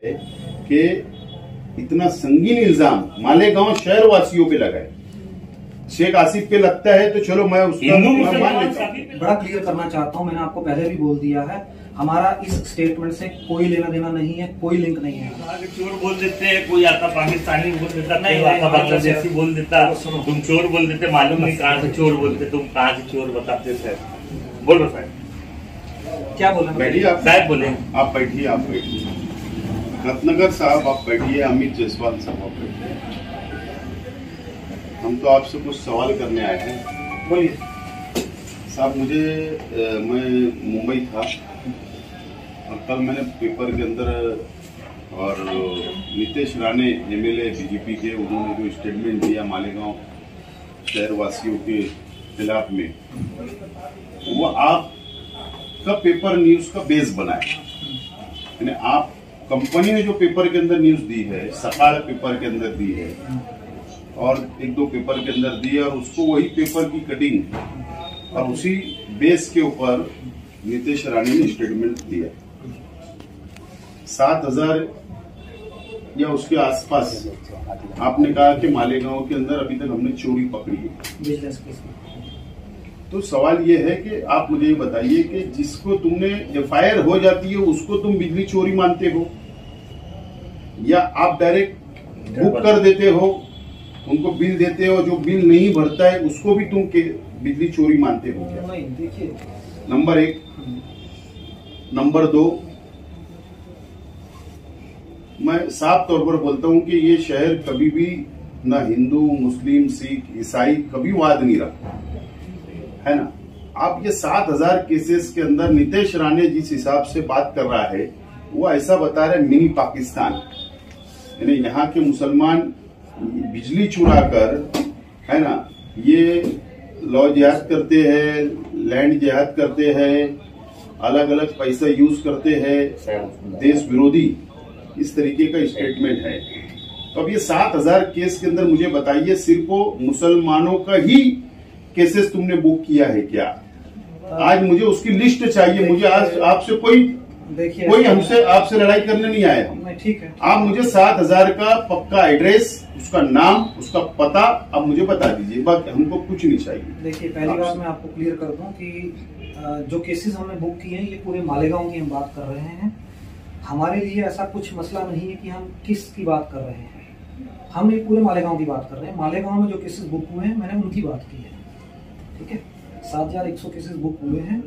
कि इतना संगीन इल्जाम मालेगांव शहर वासियों पे लगाए, शेख आसिफ पे लगता है तो चलो मैं उसका मान लेता हूं। बड़ा क्लियर करना चाहता हूं, मैंने आपको पहले भी बोल दिया है, हमारा इस स्टेटमेंट से कोई लेना देना नहीं है, कोई लिंक नहीं है। चोर बोल देते हैं, कोई आता पाकिस्तानी बोल देता, कोई आता बांग्लादेशी बोल देता, तुम चोर बोल देते, मालूम नहीं कहाँ से चोर बोलते, तुम कहाँ से चोर बताते सर। बोलो साहब, क्या बोला? बैठिए आप साहब, बोले आप बैठिए, आप बैठिए। रत्नगर साहब आप बैठिए, अमित जायसवाल साहब आप बैठिए। हम तो आपसे कुछ सवाल करने आए हैं। बोलिए साहब। मैं मुंबई था और कल मैंने पेपर के अंदर और नीतीश राणे एमएलए बीजेपी के, उन्होंने जो स्टेटमेंट दिया मालेगांव शहर वासियों के खिलाफ में, वो आपका पेपर न्यूज का बेस बना है। यानी आप कंपनी ने जो पेपर के अंदर न्यूज दी है, सकाल पेपर के अंदर दी है और एक दो पेपर के अंदर दी है, और उसको वही पेपर की कटिंग और उसी बेस के ऊपर नीतीश राणे ने स्टेटमेंट दिया। 7,000 या उसके आसपास आपने कहा कि मालेगांव के अंदर अभी तक हमने चोरी पकड़ी है। तो सवाल ये है कि आप मुझे ये बताइए कि जिसको तुमने एफआईआर हो जाती है उसको तुम बिजली चोरी मानते हो, या आप डायरेक्ट बुक कर देते हो, उनको बिल देते हो, जो बिल नहीं भरता है उसको भी तुम बिजली चोरी मानते हो क्या? नहीं, देखिए, नंबर 1। नंबर 2, मैं साफ तौर पर बोलता हूं कि ये शहर कभी भी ना हिंदू मुस्लिम सिख ईसाई कभी वाद नहीं रखा है ना। आप ये 7,000 केसेस के अंदर नीतीश राणे जिस हिसाब से बात कर रहा है वो ऐसा बता रहे मिनी पाकिस्तान, यानी यहाँ के मुसलमान बिजली चुरा कर, है ना, ये लॉ जिहाद करते हैं, लैंड जिहाद करते हैं, अलग अलग पैसा यूज करते हैं, देश विरोधी, इस तरीके का स्टेटमेंट है। तो अब ये 7,000 केस के अंदर मुझे बताइए सिर्फ मुसलमानों का ही केसेस तुमने बुक किया है क्या? आज मुझे उसकी लिस्ट चाहिए। मुझे आज आपसे कोई हमसे आपसे लड़ाई करने नहीं आया हम। ठीक है, आप मुझे 7,000 का पक्का एड्रेस, उसका नाम, उसका पता आप मुझे बता दीजिए, बाकी हमको कुछ नहीं चाहिए। देखिए, पहली बात मैं आपको क्लियर कर दूं कि जो केसेस हमने बुक किए हैं ये पूरे मालेगांव की हम बात कर रहे हैं। हमारे लिए ऐसा कुछ मसला नहीं है कि हम किस की बात कर रहे हैं, हम ये पूरे मालेगांव की बात कर रहे हैं। मालेगांव में जो केसेस बुक हुए हैं मैंने उनकी बात की है, ठीक है। 7,100 केसेस बुक हुए हैं,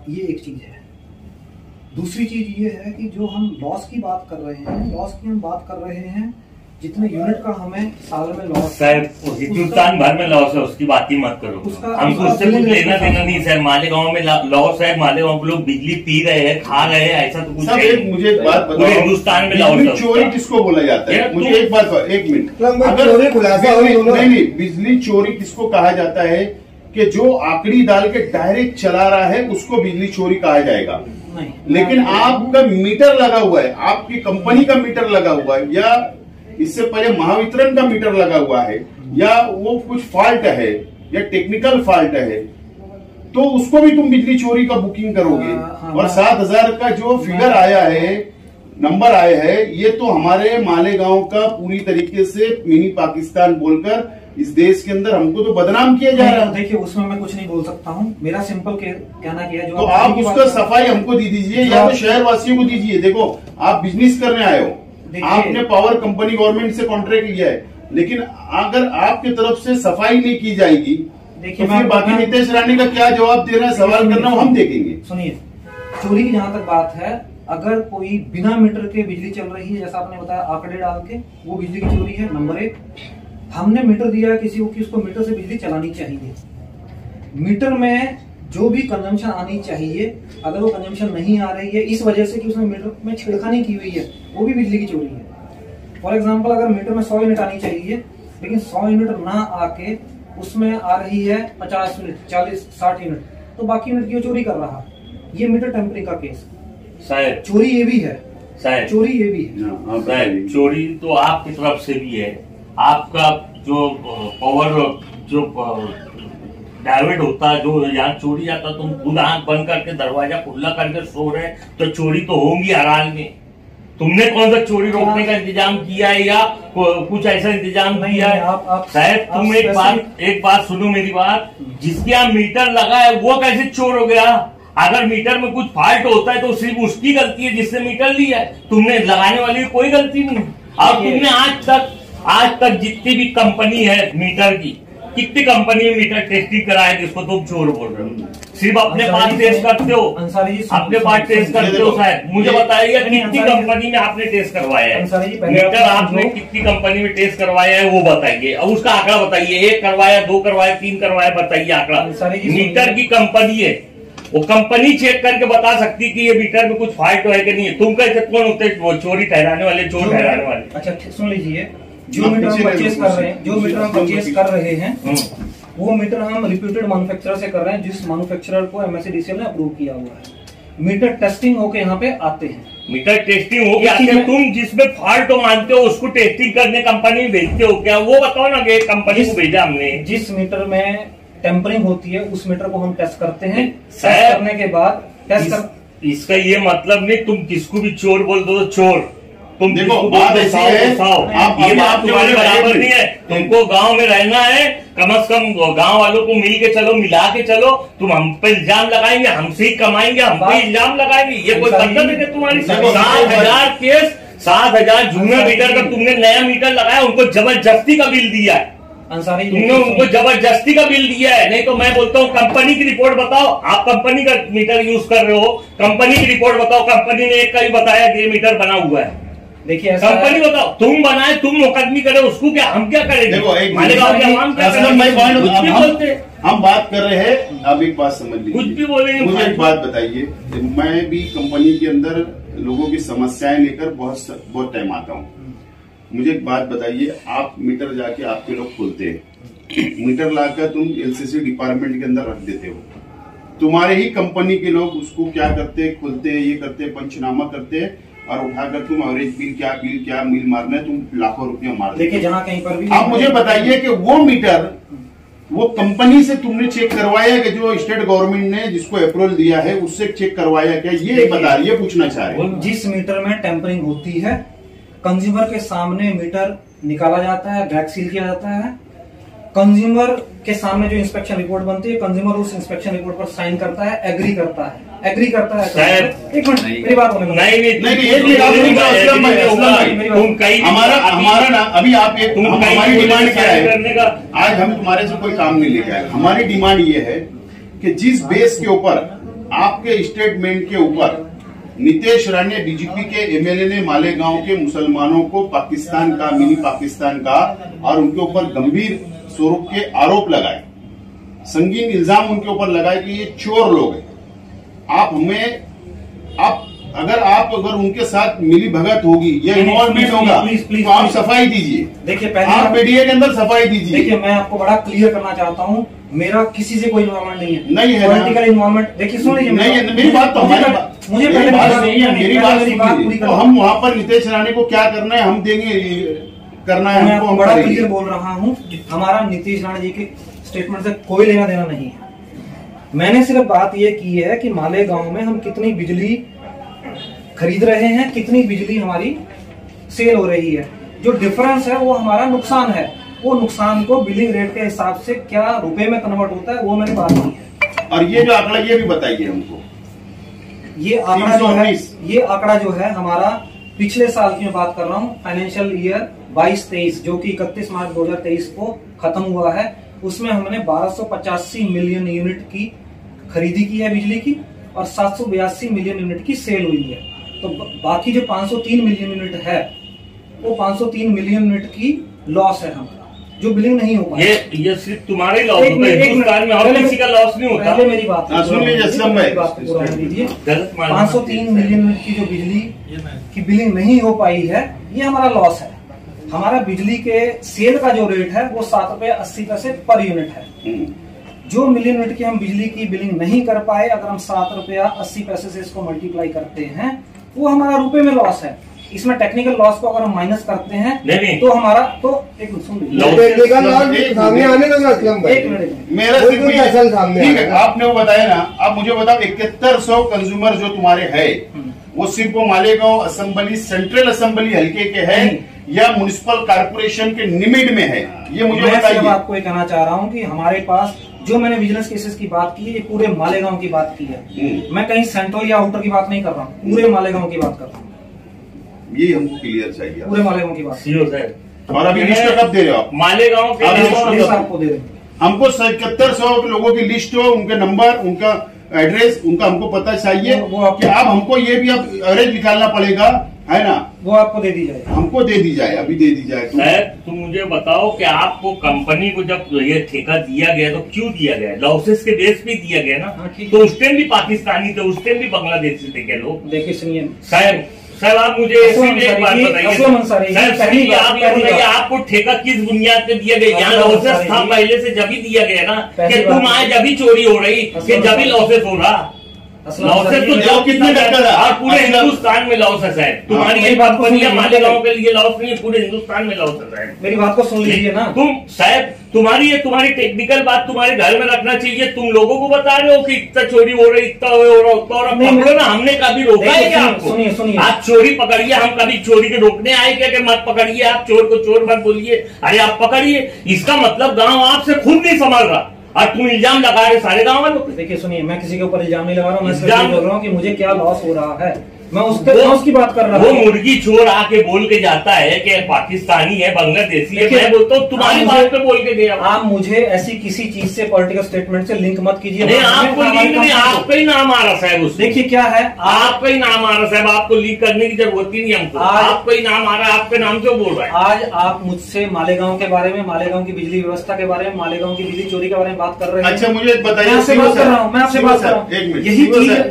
ये एक चीज है। दूसरी चीज ये है कि जो हम लॉस की बात कर रहे हैं, लॉस की हम बात कर रहे हैं जितने यूनिट का हमें साल में लॉस है, हिंदुस्तान भर में लॉस है, उसकी बात ही मत करो। हमको उससे कुछ लेना देना नहीं सर। मालेगांव में लॉस है, मालेगांव के लोग बिजली पी रहे हैं, खा रहे हैं, ऐसा तो कुछ नहीं। मुझे एक बात बताओ, हिंदुस्तान में लॉस है, चोरी किसको बोला जाता है? मुझे एक बात, एक मिनट, नहीं, बिजली चोरी किसको कहा जाता है? कि जो आकड़ी डाल के डायरेक्ट चला रहा है उसको बिजली चोरी कहा जाएगा। लेकिन आपका मीटर लगा हुआ है, आपकी कंपनी का मीटर लगा हुआ है, या इससे पहले महावितरण का मीटर लगा हुआ है, या वो कुछ फॉल्ट है या टेक्निकल फॉल्ट है, तो उसको भी तुम बिजली चोरी का बुकिंग करोगे। और 7,000 का जो फिगर आया है, नंबर आया है, ये तो हमारे मालेगांव का पूरी तरीके से मिनी पाकिस्तान बोलकर इस देश के अंदर हमको तो बदनाम किया जा रहा है। देखिए, उसमें मैं कुछ नहीं बोल सकता हूँ, मेरा सिंपल कहना क्या है, जो तो आप उसका सफाई हमको दे दीजिए या तो शहर वासियों को दीजिए। देखो, आप बिजनेस करने आए हो, आपने पावर कंपनी गवर्नमेंट से कॉन्ट्रैक्ट लिया है, लेकिन अगर आपकी तरफ से सफाई नहीं की जाएगी तो फिर बाकी नीतीश राणे का क्या जवाब देना है, सवाल करना हम देखेंगे। सुनिए, चोरी की जहां तक बात है, अगर कोई बिना मीटर के बिजली चल रही है, जैसा आपने बताया आंकड़े डाल के, वो बिजली की चोरी है। नंबर 1, हमने मीटर दिया है किसी को कि उसको मीटर से बिजली चलानी चाहिए। मीटर में जो भी कंजम्पशन आनी चाहिए, अगर वो कंजम्पशन नहीं आ रही है इस वजह से कि उसने मीटर में छेड़खानी की हुई है, वो भी बिजली की चोरी है। फॉर एग्जांपल, अगर मीटर में 100 यूनिट आनी चाहिए लेकिन 100 यूनिट ना आके उसमें आ रही है 50 यूनिट, 40, 60 यूनिट, तो बाकी यूनिट की चोरी कर रहा है। ये मीटर टेम्परिंग का केस शायद, चोरी ये भी है शायद, चोरी ये भी है। चोरी तो आपकी तरफ से भी है, आपका जो पावर जो डाइवर्ट होता है, जो यहाँ चोरी आता, तुम खुद आंख बंद करके दरवाजा खुला करके सो रहे, तो चोरी तो होंगी हर हाल में। तुमने कौन सा चोरी रोकने का इंतजाम किया है या कुछ ऐसा इंतजाम किया है? शायद तुम एक बात सुनो मेरी बात, जिसके यहाँ मीटर लगा है वो कैसे चोर हो गया? अगर मीटर में कुछ फॉल्ट होता है तो सिर्फ उसकी गलती है जिसने मीटर लिया है, तुमने लगाने वाली कोई गलती नहीं। और तुमने आज तक जितनी भी कंपनी है मीटर की, कितनी कंपनी में मीटर टेस्टिंग कराया जिसको तुम चोर बोल रहे हो? सिर्फ अपने पास टेस्ट करते हो, अपने पास टेस्ट करते हो। शायद मुझे बताइए कितनी कंपनी में आपने टेस्ट करवाया है मीटर? आपने कितनी कंपनी में टेस्ट करवाया है वो बताइए, और उसका आंकड़ा बताइए। 1 करवाया, 2 करवाया, 3 करवाया, बताइए आंकड़ा। मीटर की कंपनी है, वो कंपनी चेक करके बता सकती कि ये मीटर में कुछ फॉल्ट है कि नहीं। तुम कैसे कौन होते वो चोरी ठहराने वाले, चोर ठहराने वाले? अच्छा सुन लीजिए, जो मीटर हम परचेज कर रहे हैं, जो मीटर हम परचेज कर रहे हैं वो मीटर हम रिप्यूटेड मैन्युफैक्चरर से कर रहे हैं, जिस मैन्युफैक्चरर को MSCDCL ने अप्रूव किया हुआ है। मीटर टेस्टिंग होके यहाँ पे आते हैं, मीटर टेस्टिंग हो गया। तुम जिसमें फॉल्ट हो मानते हो उसको टेस्टिंग करने कंपनी में भेजते हो क्या? वो बताओ ना कि कंपनी को भेजा हमने। जिस मीटर में टेम्परिंग होती है उस मीटर को हम टेस्ट करते हैं। टेस्ट करने के बाद इसका ये मतलब नहीं तुम किसको भी चोर बोल दो तो चोर। तुम देखो बात ऐसी है, ये बात तुम्हारी बराबर नहीं है। तुमको गांव में रहना है, कम से कम गांव वालों को मिल के चलो, मिला के चलो। तुम हम पे इल्जाम लगाएंगे, हमसे ही कमाएंगे, हम पे इल्जाम लगाएंगे, ये कोई पद्धति है तुम्हारी? 7,000 केस, 7,000 जूनियर मीटर का तुमने नया मीटर लगाया, उनको जबरदस्ती का बिल दिया है। अंसारी तुमने उनको जबरदस्ती का बिल दिया है। नहीं तो मैं बोलता हूँ कंपनी की रिपोर्ट बताओ। आप कंपनी का मीटर यूज कर रहे हो, कंपनी की रिपोर्ट बताओ। कंपनी ने एक का ही बताया कि ये मीटर बना हुआ है। देखिए कंपनी बताओ, तुम बनाए, तुम मुकदमी करे, उसको क्या हम क्या करेंगे? देखो हम बात कर रहे हैं, आप एक बात समझ लीजिए, कुछ भी बोलेंगे। मुझे एक बात बताइए, मैं भी कंपनी के अंदर लोगों की समस्याएं लेकर बहुत टाइम आता हूँ। मुझे एक बात बताइए, आप मीटर जाके आपके लोग खोलते हैं, मीटर लाकर तुम LCC डिपार्टमेंट के अंदर रख देते हो, तुम्हारे ही कंपनी के लोग उसको क्या करते हैं, खोलते हैं, ये करते हैं, पंचनामा करते हैं और उठाकर तुम एवरेज बिल क्या मिल मारना है, तुम लाखों रुपया मार। देखिए जहाँ कहीं पर भी आप मुझे बताइए कि वो मीटर वो कंपनी से तुमने चेक करवाया कि जो स्टेट गवर्नमेंट ने जिसको अप्रूवल दिया है उससे चेक करवाया क्या? ये बता रही है, पूछना चाह रहे हैं। जिस मीटर में टेम्परिंग होती है, कंज्यूमर के सामने मीटर निकाला जाता है, बैक सील किया जाता है, कंज्यूमर के सामने जो इंस्पेक्शन रिपोर्ट बनती है, कंज्यूमर उस इंस्पेक्शन रिपोर्ट पर साइन करता है, एग्री करता है। एक मिनट मेरी बात होने हमारा ना अभी आप एक हमारी डिमांड क्या है? आज हम तुम्हारे से कोई काम नहीं लेके आए। हमारी डिमांड ये है कि जिस बेस के ऊपर आपके स्टेटमेंट के ऊपर नितेश राणे बीजेपी के MLA ने मालेगांव के मुसलमानों को पाकिस्तान का, मिनी पाकिस्तान का और उनके ऊपर गंभीर स्वरूप के आरोप लगाए, संगीन इल्जाम उनके ऊपर लगाए कि ये चोर लोग हैं। अगर उनके साथ मिली भगत होगी या इन्वॉल्वमेंट होगा तो आप सफाई दीजिए। देखिए पहले आप मीडिया के अंदर सफाई दीजिए। देखिए मैं आपको बड़ा क्लियर करना चाहता हूँ, मेरा किसी से कोई इन्वॉल्वमेंट नहीं है। नहीं है पॉलिटिकल इन्वॉल्वमेंट। देखिए सुन लीजिए मेरी बात तो मुझे मेरी बात सुनिए। तो हम वहाँ पर नितेश राणे को क्या करना है हम देंगे, करना है मैं आपको बड़ा क्लियर बोल रहा हूँ, हमारा नीतीश राणे जी के स्टेटमेंट से कोई लेना देना नहीं है। मैंने सिर्फ बात ये की है कि मालेगांव में हम कितनी बिजली खरीद रहे हैं, कितनी बिजली हमारी सेल हो रही है। जो डिफरेंस है वो हमारा नुकसान है, वो नुकसान को बिलिंग रेट के हिसाब से क्या रुपए में कन्वर्ट होता है वो मैंने बात की है। और ये जो आंकड़ा ये भी बताइए हमको। ये आंकड़ा जो है हमारा पिछले साल की मैं बात कर रहा हूँ, फाइनेंशियल ईयर 22-23 जो कि 31 मार्च 2023 को खत्म हुआ है, उसमें हमने 1285 मिलियन यूनिट की खरीदी की है बिजली की और 782 मिलियन यूनिट की सेल हुई है। तो बाकी जो 503 मिलियन यूनिट है वो 503 मिलियन यूनिट की लॉस है हमारा, जो बिलिंग नहीं हो पाया। ये सिर्फ तुम्हारे लॉस होता है, हिंदुस्तान में और किसी का लॉस नहीं होता। पहले मेरी बात सुनिए, 503 मिलियन यूनिट की जो बिजली की बिलिंग नहीं हो पाई है ये हमारा लॉस है। हमारा बिजली के सेल का जो रेट है वो 7 रुपए 80 पैसे पर यूनिट है। जो मिलियन यूनिट की हम बिजली की बिलिंग नहीं कर पाए, अगर हम 7 रुपया 80 पैसे से इसको मल्टीप्लाई करते हैं वो हमारा रुपए में लॉस है। इसमें टेक्निकल लॉस को अगर हम माइनस करते हैं नहीं। तो हमारा तो एक सुन मेरा ठीक है, आपने वो बताया ना। आप मुझे बताओ 7100 कंज्यूमर जो तुम्हारे है वो सिर्फ वो मालेगांव असेंबली सेंट्रल असेंबली हल्के के है या म्युनिसिपल कॉर्पोरेशन के निमिड में है, ये मुझे बताइए। मैं आपको ये कहना चाह रहा हूँ कि हमारे पास जो मैंने विजिलेंस केसेस की बात की है, ये पूरे मालेगांव की बात की है। मैं कहीं सेंट्रल या आउटर की बात नहीं कर रहा हूँ, पूरे मालेगांव की बात कर रहा हूँ। ये हमको क्लियर चाहिए, पूरे मालेगांव की बात। सीओ साहब, और अभी लिस्ट कब दे रहे हो आप? मालेगांव के आपको दे रहे हैं। हमको 7100 लोगों की लिस्ट हो, उनके नंबर, उनका एड्रेस, उनका हमको पता चाहिए। वो कि आप हमको ये भी अब एवरेज निकालना पड़ेगा, है ना? वो आपको दे दी जाए, हमको दे दी जाए, अभी दे दी जाए। तुम मुझे बताओ कि आपको कंपनी को जब ये ठेका दिया गया तो क्यों दिया गया? लॉसेस के बेस पे दिया गया ना। तो उस टाइम भी पाकिस्तानी थे, उस टाइम भी बांग्लादेशी थे क्या लोग? देखिए सुनिए साहब, आप मुझे एक बात बताइए, आप ये बताइए आपको ठेका किस बुनियाद पे दिया गया? यहाँ लॉसेस था पहले से, जब ही दिया गया ना कि तुम आए जब ही चोरी हो रही, कि जब ही लॉसेस हो रहा। लॉसेस तो जब कितने और पूरे हिंदुस्तान में लॉसेस है। तुम्हारी ये कंपनी मालेगांव के लिए लॉस नहीं है, पूरे हिंदुस्तान में लॉसेस है। मेरी बात को सुन लीजिए ना। तुम साहब, तुम्हारी टेक्निकल बात तुम्हारे घर में रखना चाहिए। तुम लोगों को बता रहे हो कि इतना चोरी हो रही, इतना हो रहा, उतना हो रहा। पकड़ो ना, हमने कभी रोका है क्या आपको? सुनिए, आप चोरी पकड़िए, हम कभी चोरी के रोकने आए क्या कि मत पकड़िए, आप चोर को चोर मत बोलिए। अरे आप पकड़िए, इसका मतलब गाँव आपसे खुद नहीं संभल रहा और तुम इल्जाम लगा रहे सारे गाँव वालों पे। देखिए सुनिए, मैं किसी के ऊपर इल्जाम नहीं लगा रहा हूँ, मैं सिर्फ बोल रहा हूँ कि मुझे क्या लॉस हो रहा है, मैं उसकी बात कर रहा हूँ। वो मुर्गी चोर आके बोल के जाता है कि पाकिस्तानी है, बांग्लादेशी है। मैं बोलता हूँ तुम्हारी बात पे बोल के गया। आप मुझे ऐसी किसी चीज से, पॉलिटिकल स्टेटमेंट से लिंक मत कीजिए। नहीं, आपको लिंक नहीं, आपका ही नाम आ रहा साहब। देखिए क्या है, आपका ही नाम आ रहा साहब, आपको लीक करने की जरूरत ही नहीं हमको। आपका ही नाम आ रहा है, आपके नाम से बोल रहा है। आज आप मुझसे मालेगांव के बारे में, मालेगांव की बिजली व्यवस्था के बारे में, मालेगांव की बिजली चोरी के बारे में बात कर रहे हैं। अच्छा मुझे बताइए, मैं आपसे बात कर रहा हूँ, मैं आपसे बात कर रहा हूँ।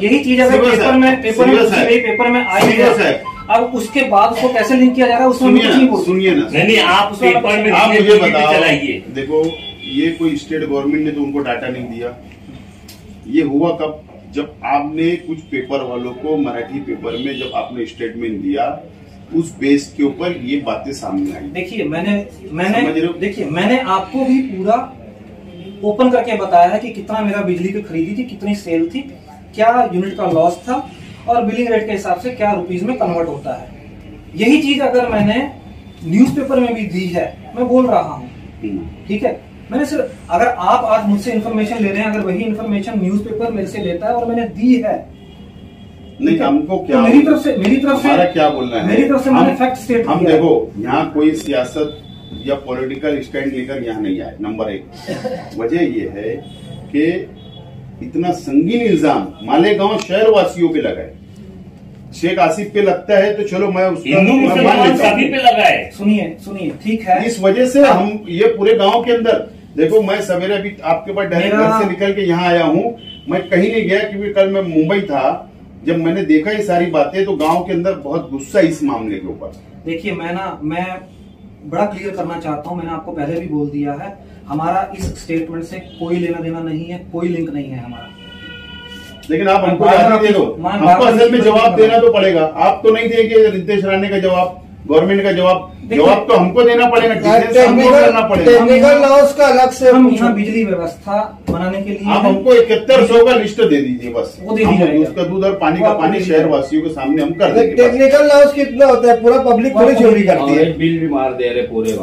यही चीज अगर पेपर में आई है, अब उसके बाद उसको कैसे लिंक किया जा रहा है उसमें सुनिए ना। नहीं, आप पेपर में आप मुझे बताओ, चलाइए। देखो ये कोई स्टेट गवर्नमेंट ने तो उनको डाटा नहीं दिया। ये हुआ कब? जब आपने कुछ पेपर वालों को, मराठी पेपर में जब आपने स्टेटमेंट दिया, उस बेस के ऊपर ये बातें सामने आई। देखिए मैंने आपको भी पूरा ओपन करके बताया है कि कितना मेरा बिजली की खरीदी थी, कितनी सेल थी, क्या यूनिट का लॉस था और बिलिंग रेट के हिसाब से क्या रुपीज में कन्वर्ट होता है। यही चीज अगर मैंने न्यूज़पेपर में भी दी है, मैं बोल रहा हूँ, ठीक है। मैंने सिर्फ, अगर आप आज मुझसे इन्फॉर्मेशन ले रहे हैं, अगर वही इन्फॉर्मेशन न्यूज़पेपर मेरे से लेता है और मैंने दी है, नहीं हमको क्या, तो मेरी तरफ से क्या बोलना है, मेरी तरफ से मैंने फैक्ट स्टेट हम देखो यहाँ कोई सियासत या पॉलिटिकल स्टैंड लेकर यहाँ नहीं आए। नंबर 1 वजह ये है कि इतना संगीन इल्जाम मालेगांव शहर वासियों पे लगाए। शेख आसिफ पे लगता है तो चलो मैं उसका सभी पे लगाए। सुनिए ठीक है। इस वजह से हम ये पूरे गांव के अंदर, देखो मैं सवेरे भी आपके पास डायरेक्ट घर से निकल के यहाँ आया हूँ, मैं कहीं नहीं गया क्योंकि कल मैं मुंबई था। जब मैंने देखा ये सारी बातें तो गांव के अंदर बहुत गुस्सा इस मामले के ऊपर। देखिए मैं बड़ा क्लियर करना चाहता हूँ, मैंने आपको पहले भी बोल दिया है, हमारा इस स्टेटमेंट से कोई लेना देना नहीं है, कोई लिंक नहीं है हमारा। लेकिन आप हमको आजादी दे दो, हमको असल में जवाब देना तो पड़ेगा। आप तो नहीं देंगे रितेश राणे का जवाब, गवर्नमेंट का जवाब तो हमको देना पड़ेगा, हमको करना पड़ेगा। टेक्निकल लॉस का अलग से हम यहाँ बिजली व्यवस्था बनाने के लिए आप हमको 7100 का लिस्ट दे दीजिए बस, वो दे दीजिए। उसका दूध और पानी का पानी शहर वासियों के सामने हम कर देंगे। टेक्निकल लॉस कितना होता है? पूरा पब्लिक थोड़ी चोरी करती है, बिल भी मार दे रहे पूरे।